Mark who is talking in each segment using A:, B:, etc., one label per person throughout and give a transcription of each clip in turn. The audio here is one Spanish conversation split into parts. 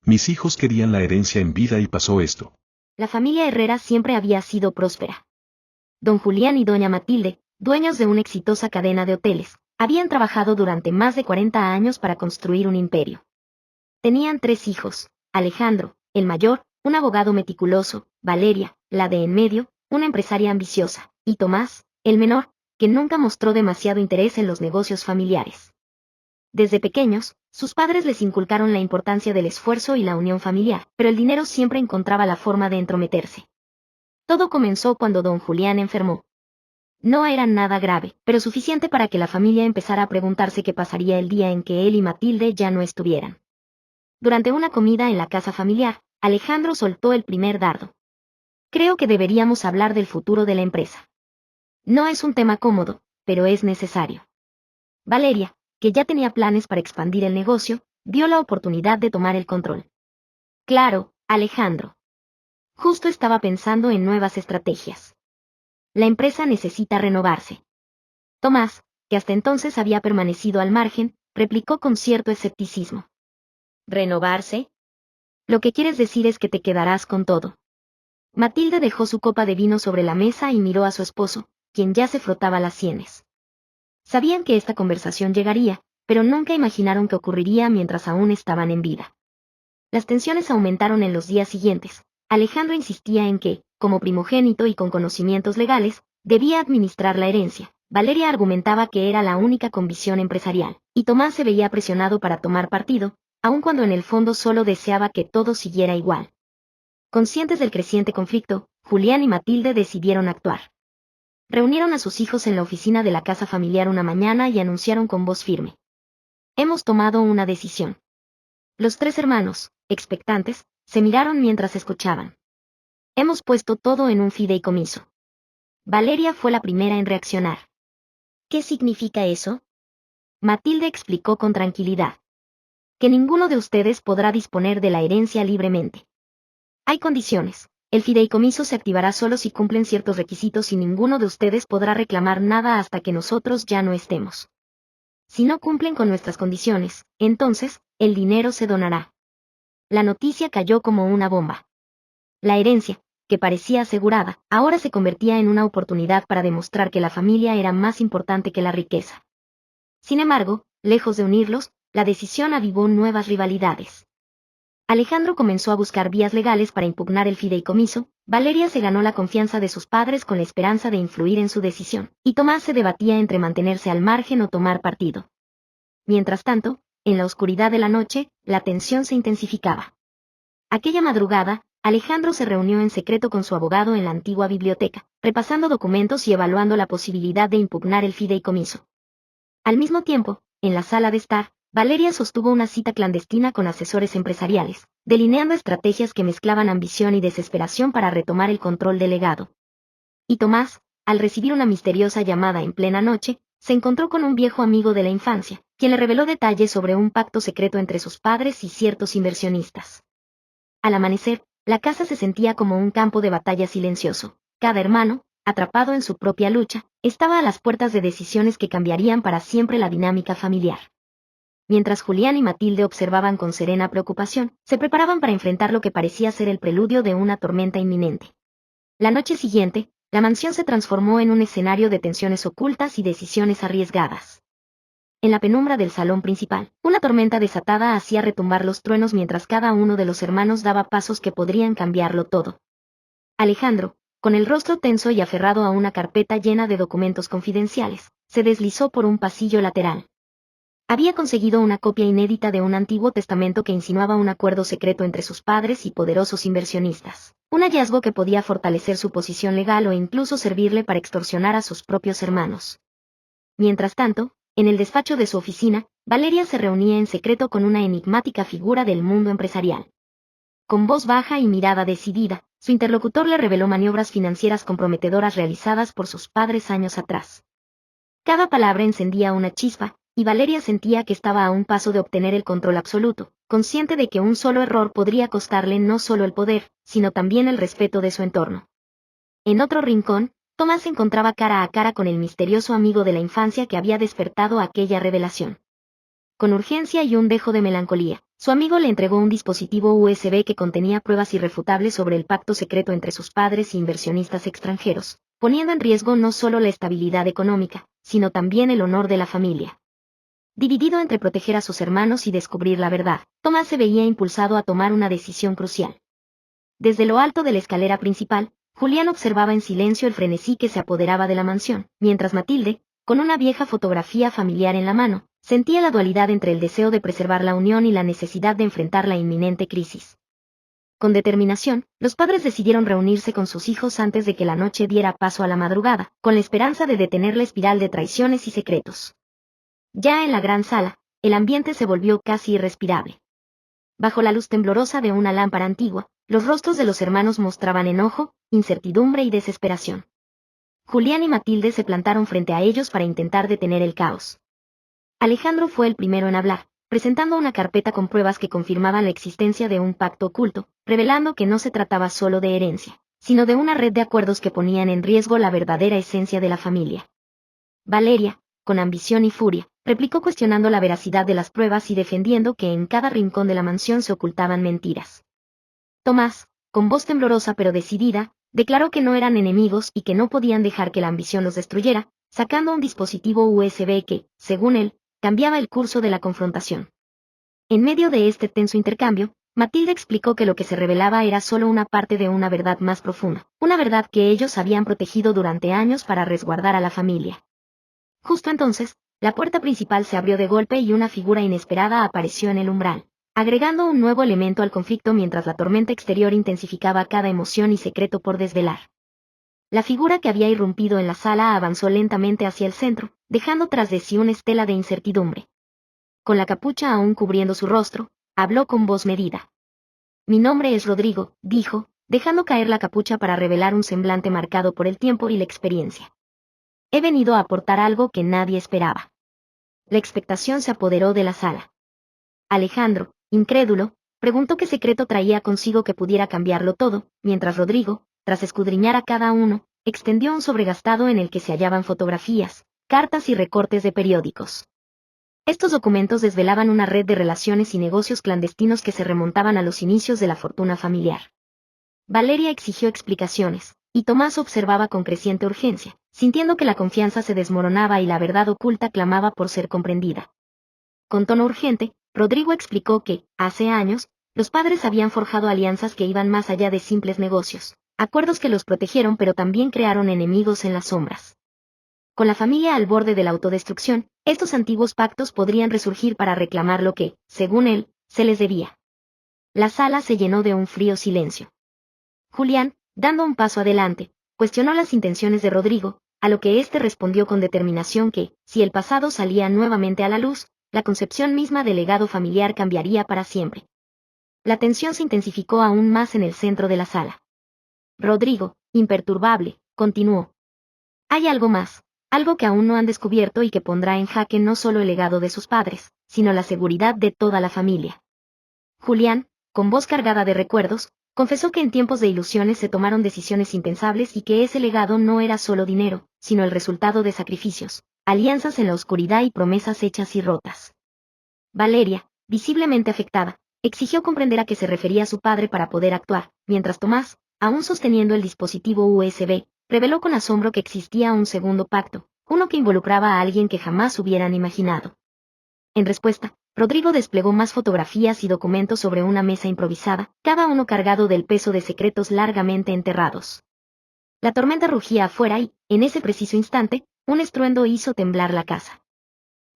A: Mis hijos querían la herencia en vida y pasó esto.
B: La familia Herrera siempre había sido próspera. Don Julián y doña Matilde, dueños de una exitosa cadena de hoteles, habían trabajado durante más de 40 años para construir un imperio. Tenían 3 hijos: Alejandro, el mayor, un abogado meticuloso; Valeria, la de en medio, una empresaria ambiciosa; y Tomás, el menor, que nunca mostró demasiado interés en los negocios familiares. Desde pequeños, sus padres les inculcaron la importancia del esfuerzo y la unión familiar, pero el dinero siempre encontraba la forma de entrometerse. Todo comenzó cuando don Julián enfermó. No era nada grave, pero suficiente para que la familia empezara a preguntarse qué pasaría el día en que él y Matilde ya no estuvieran. Durante una comida en la casa familiar, Alejandro soltó el primer dardo. Creo que deberíamos hablar del futuro de la empresa. No es un tema cómodo, pero es necesario. Valeria, que ya tenía planes para expandir el negocio, dio la oportunidad de tomar el control. Claro, Alejandro. Justo estaba pensando en nuevas estrategias. La empresa necesita renovarse. Tomás, que hasta entonces había permanecido al margen, replicó con cierto escepticismo. ¿Renovarse? Lo que quieres decir es que te quedarás con todo. Matilde dejó su copa de vino sobre la mesa y miró a su esposo, quien ya se frotaba las sienes. Sabían que esta conversación llegaría, pero nunca imaginaron que ocurriría mientras aún estaban en vida. Las tensiones aumentaron en los días siguientes. Alejandro insistía en que, como primogénito y con conocimientos legales, debía administrar la herencia. Valeria argumentaba que era la única con visión empresarial, y Tomás se veía presionado para tomar partido, aun cuando en el fondo solo deseaba que todo siguiera igual. Conscientes del creciente conflicto, Julián y Matilde decidieron actuar. Reunieron a sus hijos en la oficina de la casa familiar una mañana y anunciaron con voz firme: hemos tomado una decisión. Los 3 hermanos, expectantes, se miraron mientras escuchaban. Hemos puesto todo en un fideicomiso. Valeria fue la primera en reaccionar. ¿Qué significa eso? Matilde explicó con tranquilidad. Que ninguno de ustedes podrá disponer de la herencia libremente. Hay condiciones. El fideicomiso se activará solo si cumplen ciertos requisitos y ninguno de ustedes podrá reclamar nada hasta que nosotros ya no estemos. Si no cumplen con nuestras condiciones, entonces, el dinero se donará. La noticia cayó como una bomba. La herencia, que parecía asegurada, ahora se convertía en una oportunidad para demostrar que la familia era más importante que la riqueza. Sin embargo, lejos de unirlos, la decisión avivó nuevas rivalidades. Alejandro comenzó a buscar vías legales para impugnar el fideicomiso, Valeria se ganó la confianza de sus padres con la esperanza de influir en su decisión, y Tomás se debatía entre mantenerse al margen o tomar partido. Mientras tanto, en la oscuridad de la noche, la tensión se intensificaba. Aquella madrugada, Alejandro se reunió en secreto con su abogado en la antigua biblioteca, repasando documentos y evaluando la posibilidad de impugnar el fideicomiso. Al mismo tiempo, en la sala de estar, Valeria sostuvo una cita clandestina con asesores empresariales, delineando estrategias que mezclaban ambición y desesperación para retomar el control del legado. Y Tomás, al recibir una misteriosa llamada en plena noche, se encontró con un viejo amigo de la infancia, quien le reveló detalles sobre un pacto secreto entre sus padres y ciertos inversionistas. Al amanecer, la casa se sentía como un campo de batalla silencioso. Cada hermano, atrapado en su propia lucha, estaba a las puertas de decisiones que cambiarían para siempre la dinámica familiar. Mientras Julián y Matilde observaban con serena preocupación, se preparaban para enfrentar lo que parecía ser el preludio de una tormenta inminente. La noche siguiente, la mansión se transformó en un escenario de tensiones ocultas y decisiones arriesgadas. En la penumbra del salón principal, una tormenta desatada hacía retumbar los truenos mientras cada uno de los hermanos daba pasos que podrían cambiarlo todo. Alejandro, con el rostro tenso y aferrado a una carpeta llena de documentos confidenciales, se deslizó por un pasillo lateral. Había conseguido una copia inédita de un antiguo testamento que insinuaba un acuerdo secreto entre sus padres y poderosos inversionistas, un hallazgo que podía fortalecer su posición legal o incluso servirle para extorsionar a sus propios hermanos. Mientras tanto, en el despacho de su oficina, Valeria se reunía en secreto con una enigmática figura del mundo empresarial. Con voz baja y mirada decidida, su interlocutor le reveló maniobras financieras comprometedoras realizadas por sus padres años atrás. Cada palabra encendía una chispa, y Valeria sentía que estaba a un paso de obtener el control absoluto, consciente de que un solo error podría costarle no solo el poder, sino también el respeto de su entorno. En otro rincón, Tomás se encontraba cara a cara con el misterioso amigo de la infancia que había despertado aquella revelación. Con urgencia y un dejo de melancolía, Su amigo le entregó un dispositivo USB que contenía pruebas irrefutables sobre el pacto secreto entre sus padres e inversionistas extranjeros, poniendo en riesgo no solo la estabilidad económica, sino también el honor de la familia. Dividido entre proteger a sus hermanos y descubrir la verdad, Tomás se veía impulsado a tomar una decisión crucial. Desde lo alto de la escalera principal, Julián observaba en silencio el frenesí que se apoderaba de la mansión, mientras Matilde, con una vieja fotografía familiar en la mano, sentía la dualidad entre el deseo de preservar la unión y la necesidad de enfrentar la inminente crisis. Con determinación, los padres decidieron reunirse con sus hijos antes de que la noche diera paso a la madrugada, con la esperanza de detener la espiral de traiciones y secretos. Ya en la gran sala, el ambiente se volvió casi irrespirable. Bajo la luz temblorosa de una lámpara antigua, los rostros de los hermanos mostraban enojo, incertidumbre y desesperación. Julián y Matilde se plantaron frente a ellos para intentar detener el caos. Alejandro fue el primero en hablar, presentando una carpeta con pruebas que confirmaban la existencia de un pacto oculto, revelando que no se trataba solo de herencia, sino de una red de acuerdos que ponían en riesgo la verdadera esencia de la familia. Valeria, con ambición y furia, replicó cuestionando la veracidad de las pruebas y defendiendo que en cada rincón de la mansión se ocultaban mentiras. Tomás, con voz temblorosa pero decidida, declaró que no eran enemigos y que no podían dejar que la ambición los destruyera, sacando un dispositivo USB que, según él, cambiaba el curso de la confrontación. En medio de este tenso intercambio, Matilde explicó que lo que se revelaba era solo una parte de una verdad más profunda, una verdad que ellos habían protegido durante años para resguardar a la familia. Justo entonces, la puerta principal se abrió de golpe y una figura inesperada apareció en el umbral, agregando un nuevo elemento al conflicto mientras la tormenta exterior intensificaba cada emoción y secreto por desvelar. La figura que había irrumpido en la sala avanzó lentamente hacia el centro, dejando tras de sí una estela de incertidumbre. Con la capucha aún cubriendo su rostro, habló con voz medida. «Mi nombre es Rodrigo», dijo, dejando caer la capucha para revelar un semblante marcado por el tiempo y la experiencia. «He venido a aportar algo que nadie esperaba». La expectación se apoderó de la sala. Alejandro, incrédulo, preguntó qué secreto traía consigo que pudiera cambiarlo todo, mientras Rodrigo, tras escudriñar a cada uno, extendió un sobregastado en el que se hallaban fotografías, cartas y recortes de periódicos. Estos documentos desvelaban una red de relaciones y negocios clandestinos que se remontaban a los inicios de la fortuna familiar. Valeria exigió explicaciones, y Tomás observaba con creciente urgencia, sintiendo que la confianza se desmoronaba y la verdad oculta clamaba por ser comprendida. Con tono urgente, Rodrigo explicó que, hace años, los padres habían forjado alianzas que iban más allá de simples negocios, acuerdos que los protegieron pero también crearon enemigos en las sombras. Con la familia al borde de la autodestrucción, estos antiguos pactos podrían resurgir para reclamar lo que, según él, se les debía. La sala se llenó de un frío silencio. Julián, dando un paso adelante, cuestionó las intenciones de Rodrigo, a lo que éste respondió con determinación que, si el pasado salía nuevamente a la luz, la concepción misma del legado familiar cambiaría para siempre. La tensión se intensificó aún más en el centro de la sala. Rodrigo, imperturbable, continuó. Hay algo más, algo que aún no han descubierto y que pondrá en jaque no solo el legado de sus padres, sino la seguridad de toda la familia. Julián, con voz cargada de recuerdos, confesó que en tiempos de ilusiones se tomaron decisiones impensables y que ese legado no era solo dinero, sino el resultado de sacrificios, alianzas en la oscuridad y promesas hechas y rotas. Valeria, visiblemente afectada, exigió comprender a qué se refería su padre para poder actuar, mientras Tomás, aún sosteniendo el dispositivo USB, reveló con asombro que existía un segundo pacto, uno que involucraba a alguien que jamás hubieran imaginado. En respuesta, Rodrigo desplegó más fotografías y documentos sobre una mesa improvisada, cada uno cargado del peso de secretos largamente enterrados. La tormenta rugía afuera y, en ese preciso instante, un estruendo hizo temblar la casa.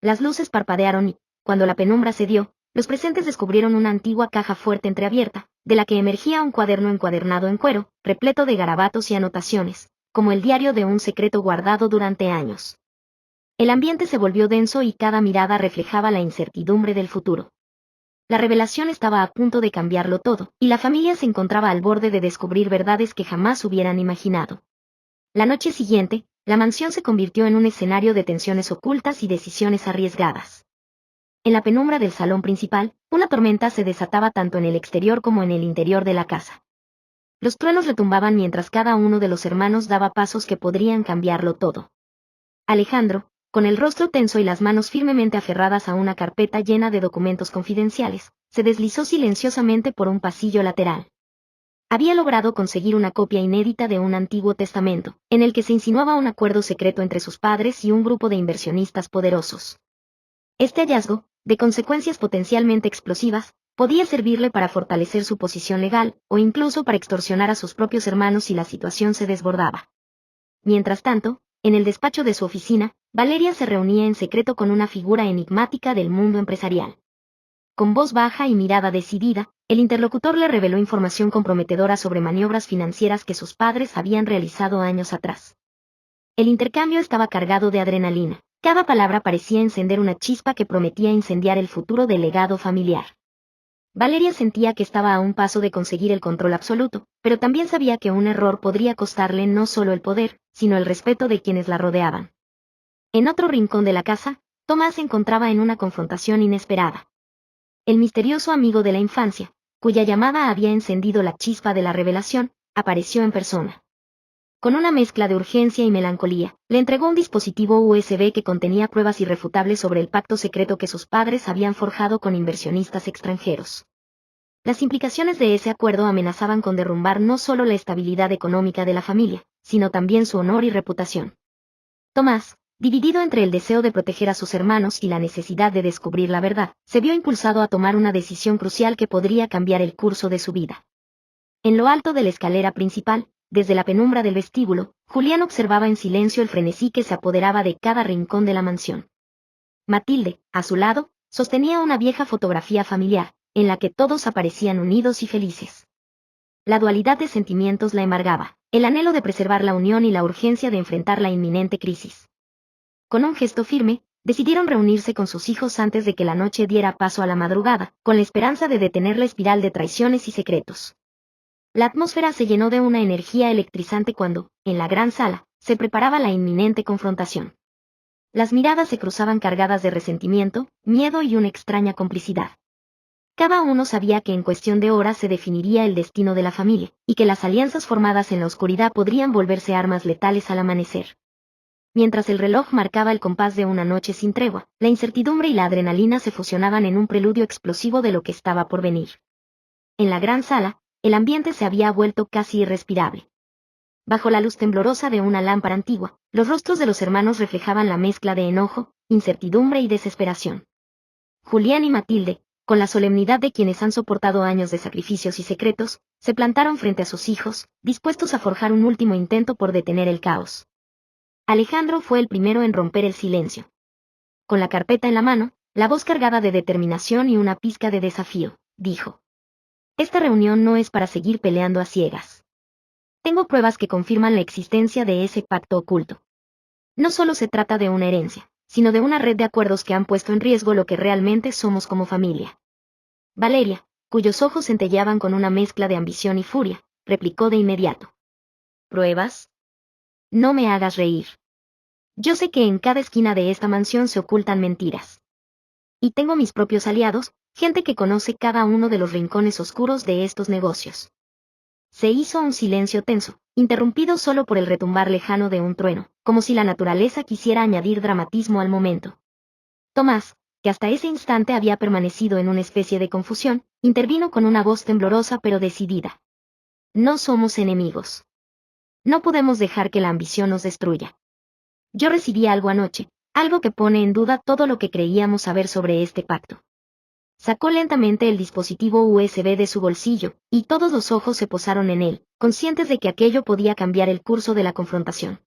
B: Las luces parpadearon y, cuando la penumbra cedió, los presentes descubrieron una antigua caja fuerte entreabierta, de la que emergía un cuaderno encuadernado en cuero, repleto de garabatos y anotaciones, como el diario de un secreto guardado durante años. El ambiente se volvió denso y cada mirada reflejaba la incertidumbre del futuro. La revelación estaba a punto de cambiarlo todo, y la familia se encontraba al borde de descubrir verdades que jamás hubieran imaginado. La noche siguiente, la mansión se convirtió en un escenario de tensiones ocultas y decisiones arriesgadas. En la penumbra del salón principal, una tormenta se desataba tanto en el exterior como en el interior de la casa. Los truenos retumbaban mientras cada uno de los hermanos daba pasos que podrían cambiarlo todo. Alejandro, con el rostro tenso y las manos firmemente aferradas a una carpeta llena de documentos confidenciales, se deslizó silenciosamente por un pasillo lateral. Había logrado conseguir una copia inédita de un antiguo testamento, en el que se insinuaba un acuerdo secreto entre sus padres y un grupo de inversionistas poderosos. Este hallazgo, de consecuencias potencialmente explosivas, podía servirle para fortalecer su posición legal, o incluso para extorsionar a sus propios hermanos si la situación se desbordaba. Mientras tanto, en el despacho de su oficina, Valeria se reunía en secreto con una figura enigmática del mundo empresarial. Con voz baja y mirada decidida, el interlocutor le reveló información comprometedora sobre maniobras financieras que sus padres habían realizado años atrás. El intercambio estaba cargado de adrenalina. Cada palabra parecía encender una chispa que prometía incendiar el futuro del legado familiar. Valeria sentía que estaba a un paso de conseguir el control absoluto, pero también sabía que un error podría costarle no solo el poder, sino el respeto de quienes la rodeaban. En otro rincón de la casa, Tomás se encontraba en una confrontación inesperada. El misterioso amigo de la infancia, cuya llamada había encendido la chispa de la revelación, apareció en persona. Con una mezcla de urgencia y melancolía, le entregó un dispositivo USB que contenía pruebas irrefutables sobre el pacto secreto que sus padres habían forjado con inversionistas extranjeros. Las implicaciones de ese acuerdo amenazaban con derrumbar no solo la estabilidad económica de la familia, sino también su honor y reputación. Tomás, dividido entre el deseo de proteger a sus hermanos y la necesidad de descubrir la verdad, se vio impulsado a tomar una decisión crucial que podría cambiar el curso de su vida. En lo alto de la escalera principal, desde la penumbra del vestíbulo, Julián observaba en silencio el frenesí que se apoderaba de cada rincón de la mansión. Matilde, a su lado, sostenía una vieja fotografía familiar, en la que todos aparecían unidos y felices. La dualidad de sentimientos la embargaba, el anhelo de preservar la unión y la urgencia de enfrentar la inminente crisis. Con un gesto firme, decidieron reunirse con sus hijos antes de que la noche diera paso a la madrugada, con la esperanza de detener la espiral de traiciones y secretos. La atmósfera se llenó de una energía electrizante cuando, en la gran sala, se preparaba la inminente confrontación. Las miradas se cruzaban cargadas de resentimiento, miedo y una extraña complicidad. Cada uno sabía que en cuestión de horas se definiría el destino de la familia, y que las alianzas formadas en la oscuridad podrían volverse armas letales al amanecer. Mientras el reloj marcaba el compás de una noche sin tregua, la incertidumbre y la adrenalina se fusionaban en un preludio explosivo de lo que estaba por venir. En la gran sala, el ambiente se había vuelto casi irrespirable. Bajo la luz temblorosa de una lámpara antigua, los rostros de los hermanos reflejaban la mezcla de enojo, incertidumbre y desesperación. Julián y Matilde, con la solemnidad de quienes han soportado años de sacrificios y secretos, se plantaron frente a sus hijos, dispuestos a forjar un último intento por detener el caos. Alejandro fue el primero en romper el silencio. Con la carpeta en la mano, la voz cargada de determinación y una pizca de desafío, dijo: Esta reunión no es para seguir peleando a ciegas. Tengo pruebas que confirman la existencia de ese pacto oculto. No solo se trata de una herencia, sino de una red de acuerdos que han puesto en riesgo lo que realmente somos como familia. Valeria, cuyos ojos centelleaban con una mezcla de ambición y furia, replicó de inmediato: ¿Pruebas? No me hagas reír. Yo sé que en cada esquina de esta mansión se ocultan mentiras. Y tengo mis propios aliados, gente que conoce cada uno de los rincones oscuros de estos negocios. Se hizo un silencio tenso, interrumpido solo por el retumbar lejano de un trueno, como si la naturaleza quisiera añadir dramatismo al momento. Tomás, que hasta ese instante había permanecido en una especie de confusión, intervino con una voz temblorosa pero decidida. No somos enemigos. No podemos dejar que la ambición nos destruya. Yo recibí algo anoche, algo que pone en duda todo lo que creíamos saber sobre este pacto. Sacó lentamente el dispositivo USB de su bolsillo, y todos los ojos se posaron en él, conscientes de que aquello podía cambiar el curso de la confrontación.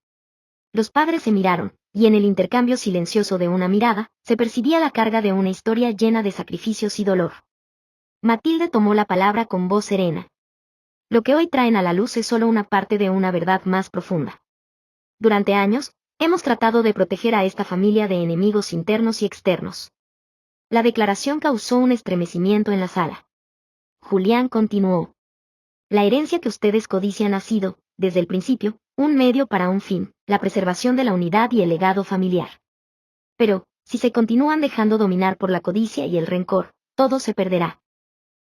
B: Los padres se miraron, y en el intercambio silencioso de una mirada, se percibía la carga de una historia llena de sacrificios y dolor. Matilde tomó la palabra con voz serena. Lo que hoy traen a la luz es solo una parte de una verdad más profunda. Durante años, hemos tratado de proteger a esta familia de enemigos internos y externos. La declaración causó un estremecimiento en la sala. Julián continuó: La herencia que ustedes codician ha sido, desde el principio, un medio para un fin, la preservación de la unidad y el legado familiar. Pero, si se continúan dejando dominar por la codicia y el rencor, todo se perderá.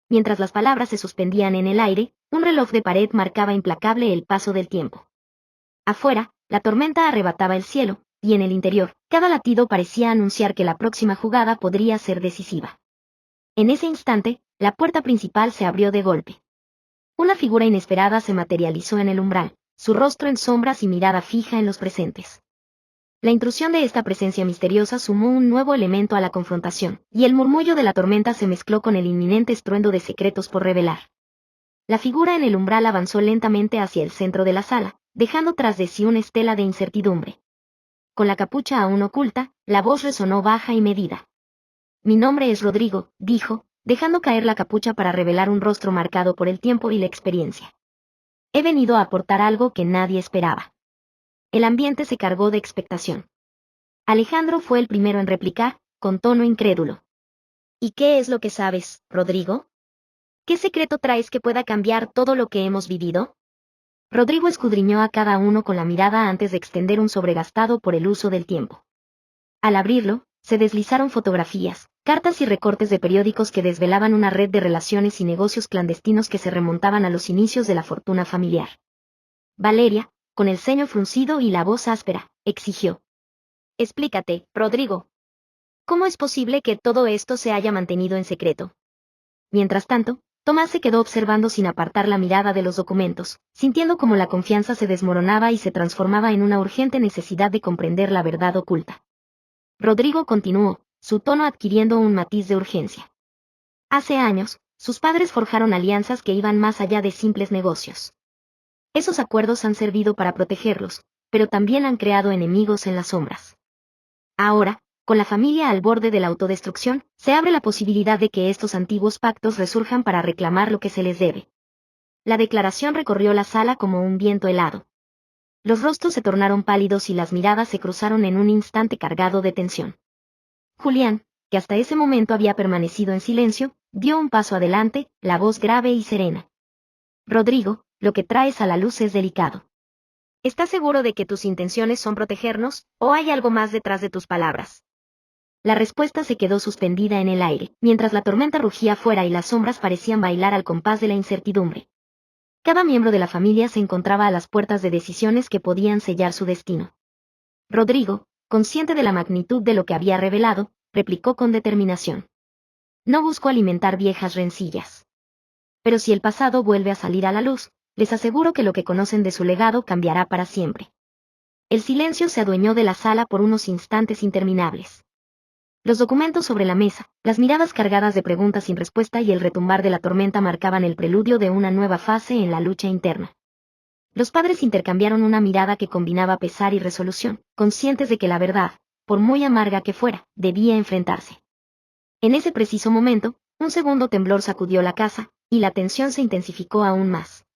B: Mientras las palabras se suspendían en el aire, un reloj de pared marcaba implacable el paso del tiempo. Afuera, la tormenta arrebataba el cielo, y en el interior, cada latido parecía anunciar que la próxima jugada podría ser decisiva. En ese instante, la puerta principal se abrió de golpe. Una figura inesperada se materializó en el umbral, su rostro en sombras y mirada fija en los presentes. La intrusión de esta presencia misteriosa sumó un nuevo elemento a la confrontación, y el murmullo de la tormenta se mezcló con el inminente estruendo de secretos por revelar. La figura en el umbral avanzó lentamente hacia el centro de la sala, dejando tras de sí una estela de incertidumbre. Con la capucha aún oculta, la voz resonó baja y medida. «Mi nombre es Rodrigo», dijo, dejando caer la capucha para revelar un rostro marcado por el tiempo y la experiencia. «He venido a aportar algo que nadie esperaba». El ambiente se cargó de expectación. Alejandro fue el primero en replicar, con tono incrédulo. «¿Y qué es lo que sabes, Rodrigo? ¿Qué secreto traes que pueda cambiar todo lo que hemos vivido?» Rodrigo escudriñó a cada uno con la mirada antes de extender un sobregastado por el uso del tiempo. Al abrirlo, se deslizaron fotografías, cartas y recortes de periódicos que desvelaban una red de relaciones y negocios clandestinos que se remontaban a los inicios de la fortuna familiar. Valeria, con el ceño fruncido y la voz áspera, exigió. «Explícate, Rodrigo. ¿Cómo es posible que todo esto se haya mantenido en secreto?» Mientras tanto, Tomás se quedó observando sin apartar la mirada de los documentos, sintiendo como la confianza se desmoronaba y se transformaba en una urgente necesidad de comprender la verdad oculta. Rodrigo continuó, su tono adquiriendo un matiz de urgencia. Hace años, sus padres forjaron alianzas que iban más allá de simples negocios. Esos acuerdos han servido para protegerlos, pero también han creado enemigos en las sombras. Ahora, con la familia al borde de la autodestrucción, se abre la posibilidad de que estos antiguos pactos resurjan para reclamar lo que se les debe. La declaración recorrió la sala como un viento helado. Los rostros se tornaron pálidos y las miradas se cruzaron en un instante cargado de tensión. Julián, que hasta ese momento había permanecido en silencio, dio un paso adelante, la voz grave y serena. «Rodrigo, lo que traes a la luz es delicado. ¿Estás seguro de que tus intenciones son protegernos, o hay algo más detrás de tus palabras?» La respuesta se quedó suspendida en el aire, mientras la tormenta rugía fuera y las sombras parecían bailar al compás de la incertidumbre. Cada miembro de la familia se encontraba a las puertas de decisiones que podían sellar su destino. Rodrigo, consciente de la magnitud de lo que había revelado, replicó con determinación. «No busco alimentar viejas rencillas. Pero si el pasado vuelve a salir a la luz, les aseguro que lo que conocen de su legado cambiará para siempre». El silencio se adueñó de la sala por unos instantes interminables. Los documentos sobre la mesa, las miradas cargadas de preguntas sin respuesta y el retumbar de la tormenta marcaban el preludio de una nueva fase en la lucha interna. Los padres intercambiaron una mirada que combinaba pesar y resolución, conscientes de que la verdad, por muy amarga que fuera, debía enfrentarse. En ese preciso momento, un segundo temblor sacudió la casa, y la tensión se intensificó aún más.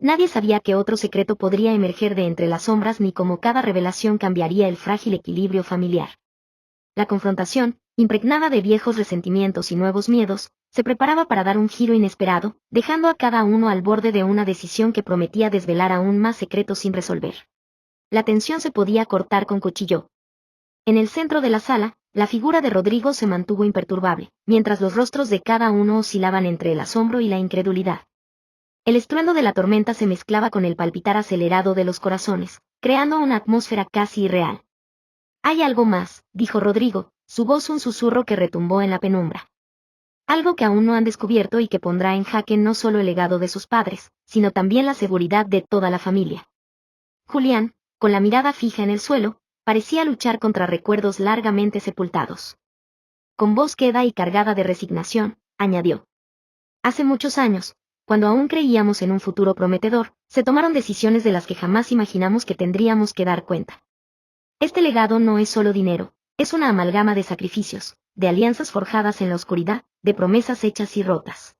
B: Nadie sabía que otro secreto podría emerger de entre las sombras ni cómo cada revelación cambiaría el frágil equilibrio familiar. La confrontación, impregnada de viejos resentimientos y nuevos miedos, se preparaba para dar un giro inesperado, dejando a cada uno al borde de una decisión que prometía desvelar aún más secretos sin resolver. La tensión se podía cortar con cuchillo. En el centro de la sala, la figura de Rodrigo se mantuvo imperturbable, mientras los rostros de cada uno oscilaban entre el asombro y la incredulidad. El estruendo de la tormenta se mezclaba con el palpitar acelerado de los corazones, creando una atmósfera casi irreal. «Hay algo más», dijo Rodrigo, su voz un susurro que retumbó en la penumbra. «Algo que aún no han descubierto y que pondrá en jaque no solo el legado de sus padres, sino también la seguridad de toda la familia». Julián, con la mirada fija en el suelo, parecía luchar contra recuerdos largamente sepultados. Con voz queda y cargada de resignación, añadió. «Hace muchos años, cuando aún creíamos en un futuro prometedor, se tomaron decisiones de las que jamás imaginamos que tendríamos que dar cuenta. Este legado no es solo dinero, es una amalgama de sacrificios, de alianzas forjadas en la oscuridad, de promesas hechas y rotas».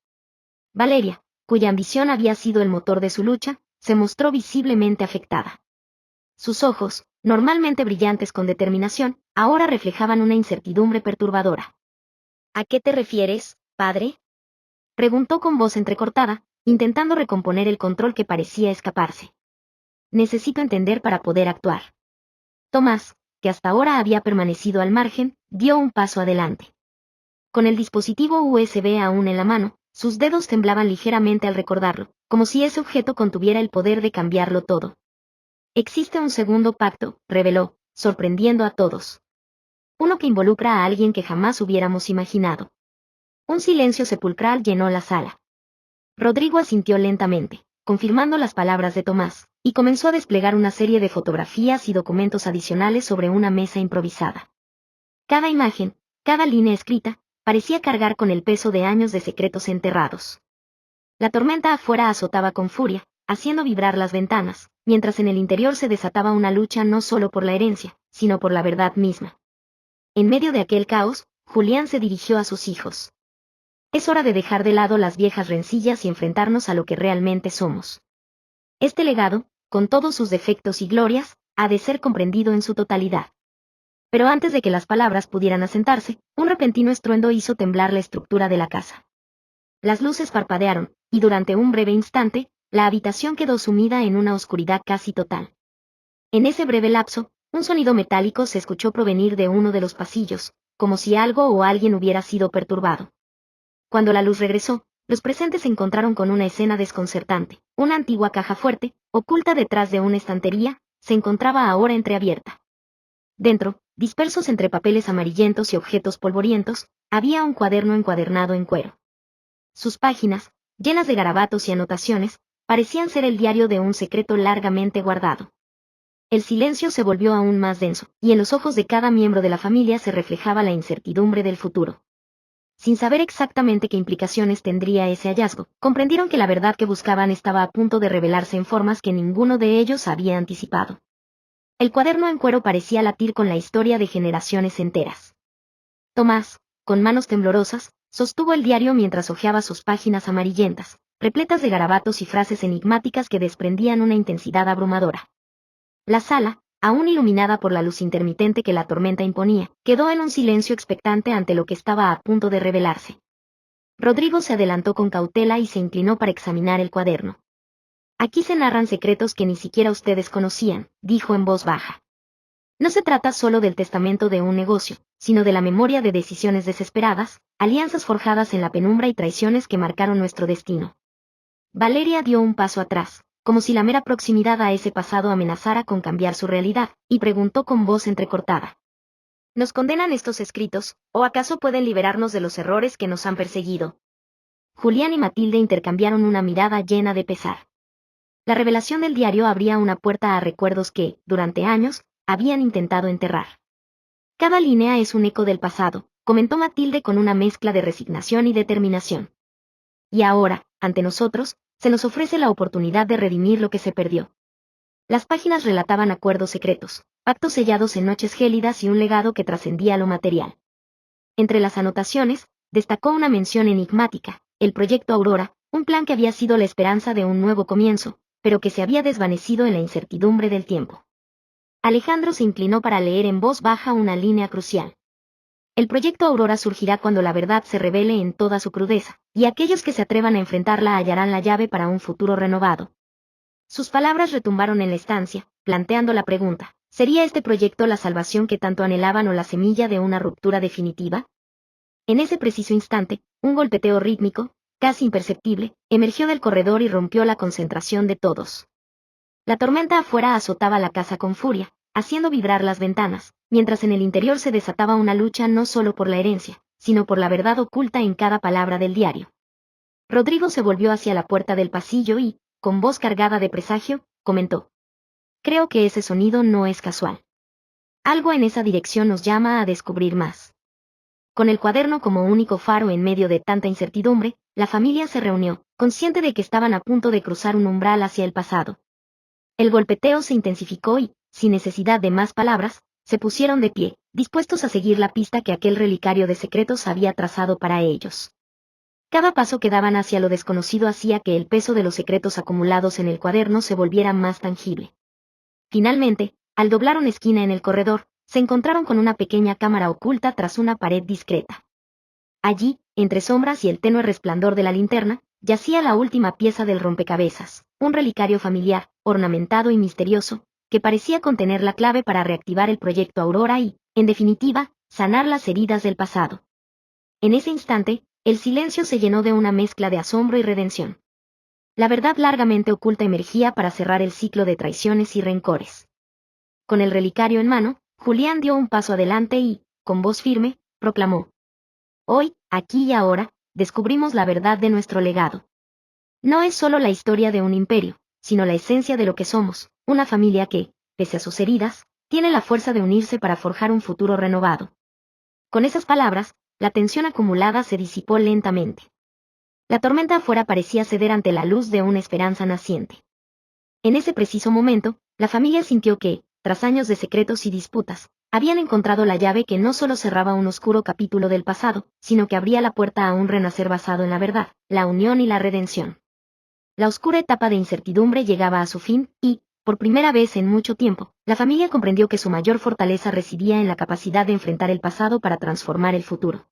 B: Valeria, cuya ambición había sido el motor de su lucha, se mostró visiblemente afectada. Sus ojos, normalmente brillantes con determinación, ahora reflejaban una incertidumbre perturbadora. «¿A qué te refieres, padre?», preguntó con voz entrecortada, intentando recomponer el control que parecía escaparse. «Necesito entender para poder actuar». Tomás, que hasta ahora había permanecido al margen, dio un paso adelante. Con el dispositivo USB aún en la mano, sus dedos temblaban ligeramente al recordarlo, como si ese objeto contuviera el poder de cambiarlo todo. «Existe un segundo pacto», reveló, sorprendiendo a todos. Uno que involucra a alguien que jamás hubiéramos imaginado. Un silencio sepulcral llenó la sala. Rodrigo asintió lentamente, confirmando las palabras de Tomás, y comenzó a desplegar una serie de fotografías y documentos adicionales sobre una mesa improvisada. Cada imagen, cada línea escrita, parecía cargar con el peso de años de secretos enterrados. La tormenta afuera azotaba con furia, haciendo vibrar las ventanas, mientras en el interior se desataba una lucha no solo por la herencia, sino por la verdad misma. En medio de aquel caos, Julián se dirigió a sus hijos. Es hora de dejar de lado las viejas rencillas y enfrentarnos a lo que realmente somos. Este legado, con todos sus defectos y glorias, ha de ser comprendido en su totalidad. Pero antes de que las palabras pudieran asentarse, un repentino estruendo hizo temblar la estructura de la casa. Las luces parpadearon, y durante un breve instante, la habitación quedó sumida en una oscuridad casi total. En ese breve lapso, un sonido metálico se escuchó provenir de uno de los pasillos, como si algo o alguien hubiera sido perturbado. Cuando la luz regresó, los presentes se encontraron con una escena desconcertante. Una antigua caja fuerte, oculta detrás de una estantería, se encontraba ahora entreabierta. Dentro, dispersos entre papeles amarillentos y objetos polvorientos, había un cuaderno encuadernado en cuero. Sus páginas, llenas de garabatos y anotaciones, parecían ser el diario de un secreto largamente guardado. El silencio se volvió aún más denso, y en los ojos de cada miembro de la familia se reflejaba la incertidumbre del futuro. Sin saber exactamente qué implicaciones tendría ese hallazgo, comprendieron que la verdad que buscaban estaba a punto de revelarse en formas que ninguno de ellos había anticipado. El cuaderno en cuero parecía latir con la historia de generaciones enteras. Tomás, con manos temblorosas, sostuvo el diario mientras hojeaba sus páginas amarillentas, repletas de garabatos y frases enigmáticas que desprendían una intensidad abrumadora. La sala, aún iluminada por la luz intermitente que la tormenta imponía, quedó en un silencio expectante ante lo que estaba a punto de revelarse. Rodrigo se adelantó con cautela y se inclinó para examinar el cuaderno. Aquí se narran secretos que ni siquiera ustedes conocían, dijo en voz baja. No se trata solo del testamento de un negocio, sino de la memoria de decisiones desesperadas, alianzas forjadas en la penumbra y traiciones que marcaron nuestro destino. Valeria dio un paso atrás, como si la mera proximidad a ese pasado amenazara con cambiar su realidad, y preguntó con voz entrecortada. ¿Nos condenan estos escritos, o acaso pueden liberarnos de los errores que nos han perseguido? Julián y Matilde intercambiaron una mirada llena de pesar. La revelación del diario abría una puerta a recuerdos que, durante años, habían intentado enterrar. Cada línea es un eco del pasado, comentó Matilde con una mezcla de resignación y determinación. Y ahora, ante nosotros, se nos ofrece la oportunidad de redimir lo que se perdió. Las páginas relataban acuerdos secretos, pactos sellados en noches gélidas y un legado que trascendía lo material. Entre las anotaciones, destacó una mención enigmática, el proyecto Aurora, un plan que había sido la esperanza de un nuevo comienzo, pero que se había desvanecido en la incertidumbre del tiempo. Alejandro se inclinó para leer en voz baja una línea crucial. El proyecto Aurora surgirá cuando la verdad se revele en toda su crudeza, y aquellos que se atrevan a enfrentarla hallarán la llave para un futuro renovado. Sus palabras retumbaron en la estancia, planteando la pregunta, ¿sería este proyecto la salvación que tanto anhelaban o la semilla de una ruptura definitiva? En ese preciso instante, un golpeteo rítmico, casi imperceptible, emergió del corredor y rompió la concentración de todos. La tormenta afuera azotaba la casa con furia, haciendo vibrar las ventanas, mientras en el interior se desataba una lucha no solo por la herencia, sino por la verdad oculta en cada palabra del diario. Rodrigo se volvió hacia la puerta del pasillo y, con voz cargada de presagio, comentó. Creo que ese sonido no es casual. Algo en esa dirección nos llama a descubrir más. Con el cuaderno como único faro en medio de tanta incertidumbre, la familia se reunió, consciente de que estaban a punto de cruzar un umbral hacia el pasado. El golpeteo se intensificó y, sin necesidad de más palabras, se pusieron de pie, dispuestos a seguir la pista que aquel relicario de secretos había trazado para ellos. Cada paso que daban hacia lo desconocido hacía que el peso de los secretos acumulados en el cuaderno se volviera más tangible. Finalmente, al doblar una esquina en el corredor, se encontraron con una pequeña cámara oculta tras una pared discreta. Allí, entre sombras y el tenue resplandor de la linterna, yacía la última pieza del rompecabezas, un relicario familiar, ornamentado y misterioso, que parecía contener la clave para reactivar el proyecto Aurora y, en definitiva, sanar las heridas del pasado. En ese instante, el silencio se llenó de una mezcla de asombro y redención. La verdad largamente oculta emergía para cerrar el ciclo de traiciones y rencores. Con el relicario en mano, Julián dio un paso adelante y, con voz firme, proclamó: Hoy, aquí y ahora, descubrimos la verdad de nuestro legado. No es solo la historia de un imperio, sino la esencia de lo que somos, una familia que, pese a sus heridas, tiene la fuerza de unirse para forjar un futuro renovado. Con esas palabras, la tensión acumulada se disipó lentamente. La tormenta afuera parecía ceder ante la luz de una esperanza naciente. En ese preciso momento, la familia sintió que, tras años de secretos y disputas, habían encontrado la llave que no solo cerraba un oscuro capítulo del pasado, sino que abría la puerta a un renacer basado en la verdad, la unión y la redención. La oscura etapa de incertidumbre llegaba a su fin, y, por primera vez en mucho tiempo, la familia comprendió que su mayor fortaleza residía en la capacidad de enfrentar el pasado para transformar el futuro.